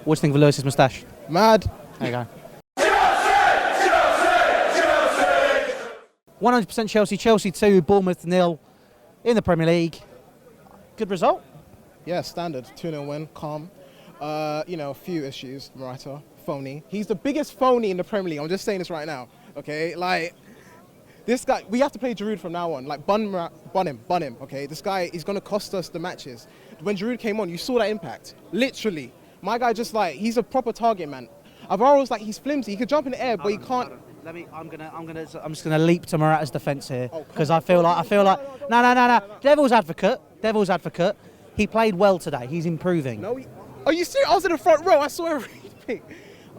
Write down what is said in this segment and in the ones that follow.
What do you think of Lewis's moustache? Mad. There you go. 100% Chelsea. Chelsea 2, Bournemouth 0 in the Premier League. Good result. Yeah, standard. 2-0 win, calm. A few issues. Morata, Phony. He's the biggest phony in the Premier League. I'm just saying this right now. Okay, like this guy. We have to play Giroud from now on. Like bun him. Okay, this guy is gonna cost us the matches. When Giroud came on, you saw that impact. Literally, my guy just like he's a proper target man. Alvaro's like he's flimsy. He could jump in the air, but he can't. I'm just gonna leap to Morata's defence here because I feel like no. Devil's advocate. He played well today. He's improving. No, are you serious? I was in the front row. I saw everything.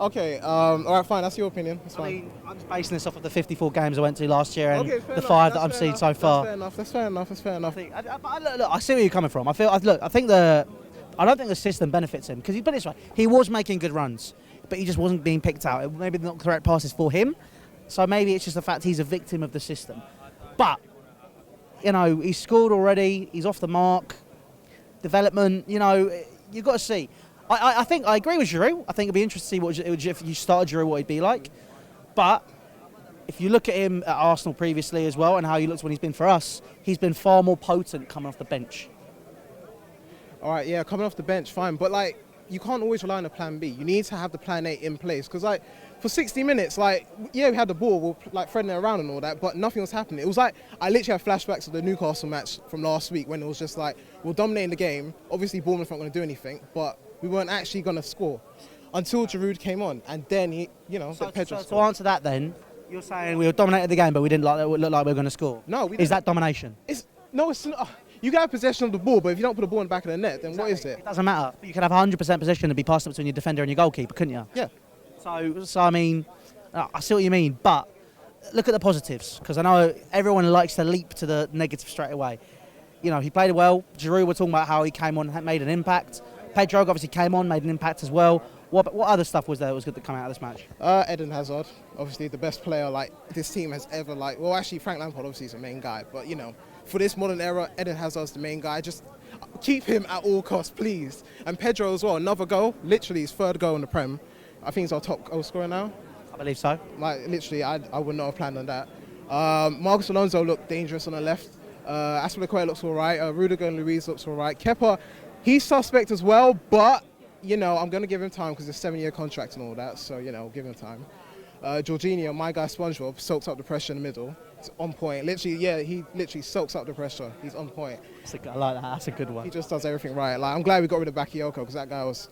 Okay, all right, fine. That's your opinion. That's fine. I mean, I'm just basing this off of the 54 games I went to last year and the 5 that I've seen so far. That's fair enough. I see where you're coming from. I don't think the system benefits him because put it this way, he was making good runs, but he just wasn't being picked out. Maybe not the correct passes for him. So maybe it's just the fact he's a victim of the system. But, he's scored already. He's off the mark. Development, you've got to see. I think I agree with Giroud. I think it'd be interesting to see if you started Giroud, what he'd be like. But if you look at him at Arsenal previously as well and how he looks when he's been for us, he's been far more potent coming off the bench. All right, yeah, coming off the bench, fine. But, you can't always rely on a plan B. You need to have the plan A in place. Because, for 60 minutes, we had the ball, we're threading it around and all that, but nothing was happening. It was I literally have flashbacks of the Newcastle match from last week when it was just we're dominating the game. Obviously, Bournemouth weren't going to do anything, but we weren't actually going to score until Giroud came on. And then Pedro to answer that then, you're saying we were dominating the game, but we didn't look like we were going to score. No, we didn't. Is that domination? It's not. You can have possession of the ball, but if you don't put the ball in the back of the net, then what is it? It doesn't matter. You can have 100% possession and be passed between your defender and your goalkeeper, couldn't you? Yeah. So I mean, I see what you mean, but look at the positives, because I know everyone likes to leap to the negative straight away. He played well. Giroud, we're talking about how he came on and made an impact. Pedro obviously came on, made an impact as well. What other stuff was there that was good to come out of this match? Eden Hazard, obviously the best player this team has ever well, actually Frank Lampard obviously is the main guy, but for this modern era, Eden Hazard's the main guy. Just keep him at all costs, please. And Pedro as well, another goal, literally his third goal in the Prem. I think he's our top goal scorer now. I believe so. Literally, I would not have planned on that. Marcos Alonso looked dangerous on the left. Aspilicueta looks all right. Rudiger and Luiz looks all right. Kepa, he's suspect as well, but, I'm going to give him time because it's a 7-year contract and all that, so, give him time. Jorginho, my guy SpongeBob, soaks up the pressure in the middle. It's on point. He literally soaks up the pressure. He's on point. I like that. That's a good one. He just does everything right. I'm glad we got rid of Bakayoko because that guy was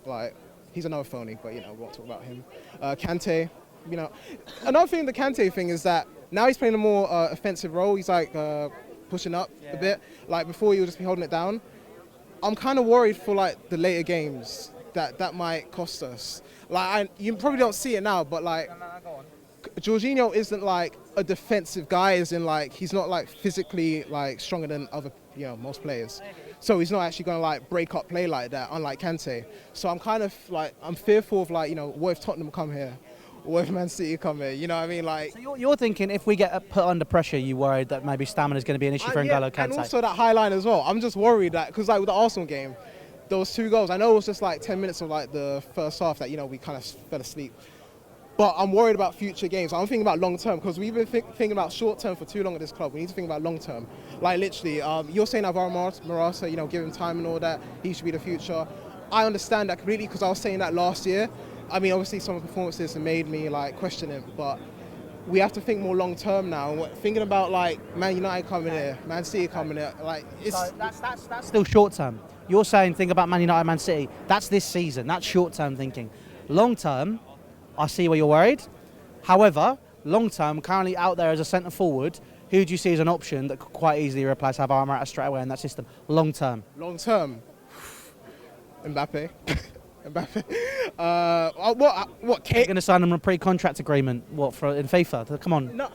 he's another phony, but we won't talk about him. Kante, another thing, the Kante thing is that now he's playing a more offensive role. He's pushing up a bit. Before he would just be holding it down. I'm kind of worried for the later games that might cost us. You probably don't see it now, but go on. Jorginho isn't a defensive guy, as in he's not physically stronger than other most players. So he's not actually going to break up play like that, unlike Kante. So I'm kind of I'm fearful of what if Tottenham come here? What if Man City come here? You know what I mean? So you're thinking if we get put under pressure, you worried that maybe stamina is going to be an issue for N'Golo Kante? And also that high line as well. I'm just worried that because with the Arsenal game, those 2 goals, I know it was just 10 minutes of the first half that we kind of fell asleep. But I'm worried about future games. I'm thinking about long term because we've been thinking about short term for too long at this club. We need to think about long term. Literally, you're saying Alvaro Morata, give him time and all that. He should be the future. I understand that completely because I was saying that last year. I mean, obviously some of the performances have made me question him, but we have to think more long term now. Thinking about Man United coming here, Man City coming here, So that's still short term. You're saying think about Man United, Man City. That's this season. That's short term thinking. Long term, I see where you're worried. However, long term, currently out there as a centre forward, who do you see as an option that could quite easily replace Alvaro Morata straight away in that system? Long term. Long term, Mbappe. What? You're going to sign him a pre-contract agreement? What in FIFA? Come on. No,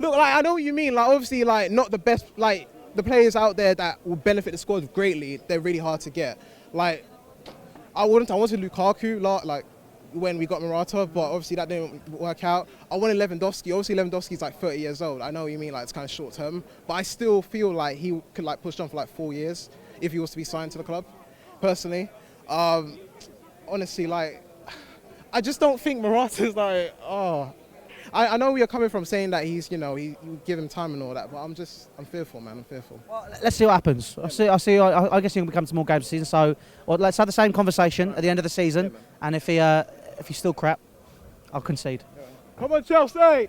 look, I know what you mean. Obviously, not the best. The players out there that will benefit the squad greatly, they're really hard to get. I wanted Lukaku, when we got Morata, but obviously that didn't work out. I wanted Lewandowski. Obviously, Lewandowski's 30 years old. I know what you mean, it's kind of short term, but I still feel he could push on for 4 years if he was to be signed to the club. Personally, honestly, I just don't think Morata's like, oh. I know where you're coming from saying that he's, you know, you give him time and all that, but I'm fearful, man. I'm fearful. Well, let's see what happens. I guess he'll become some more games this season. So, well, let's have the same conversation at the end of the season. And if he's still crap, I'll concede. Come on, Chelsea!